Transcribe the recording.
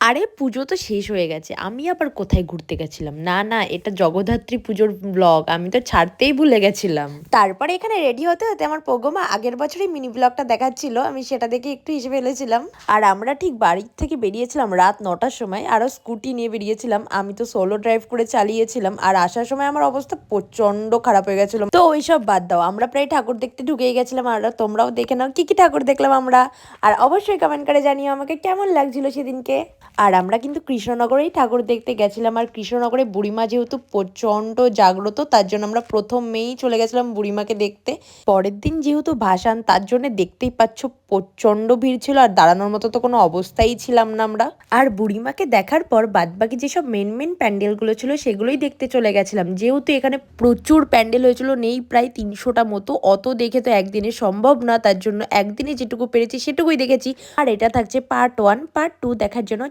আরে পুজো তো শেষ হয়ে গেছে। আমি আবার কোথায় ঘুরতে গেছিলাম? না, না, এটা জগদ্ধাত্রী পুজোর ব্লগ। আমি তো ছাড়তেই ভুলে গেছিলাম। তারপরে এখানে রেডি হতে হতে আমার পোগোমা আগের বছরই মিনি ব্লগটা দেখাচ্ছিল। আমি সেটা দেখে একটু হেসে ফেলেছিলাম। আর আমরা ঠিক বাড়ি থেকে বেরিয়েছিলাম রাত ৯টার সময়। আরও স্কুটি নিয়ে বেরিয়েছিলাম। আমি তো সোলো ড্রাইভ করে চালিয়েছিলাম। আর আসার সময় আমার অবস্থা প্রচন্ড খারাপ হয়ে গেছিল। তো ওইসব বাদ দাও। আমরা প্রায় ঠাকুর দেখতে ঢুকেই গেছিলাম। আর তোমরাও দেখে নাও কি কি ঠাকুর দেখলাম আমরা। আর অবশ্যই কমেন্ট করে জানিও আমাকে কেমন লাগছিল সেদিনকে। আর আমরা কিন্তু কৃষ্ণনগরেই ঠাকুর দেখতে গেছিলাম। আর কৃষ্ণনগরে বুড়িমা যেহেতু প্রচণ্ড জাগ্রত, তার জন্য আমরা প্রথমেই চলে গেছিলাম বুড়িমাকে দেখতে। পরের দিন যেহেতু ভাসান, তার জন্য দেখতেই পাচ্ছ প্রচণ্ড ভিড় ছিল। আর দাঁড়ানোর মতো তো কোনো অবস্থাই ছিলাম না আমরা। আর বুড়িমাকে দেখার পর বাদবাকি যেসব মেন মেন প্যান্ডেলগুলো ছিল সেগুলোই দেখতে চলে গেছিলাম। যেহেতু এখানে প্রচুর প্যান্ডেল হয়েছিল, নেই প্রায় ৩০০টা মতো। অত দেখে তো একদিনে সম্ভব না, তার জন্য একদিনে যেটুকু পেরেছি সেটুকুই দেখেছি। আর এটা থাকছে পার্ট 1। পার্ট 2 দেখার জন্য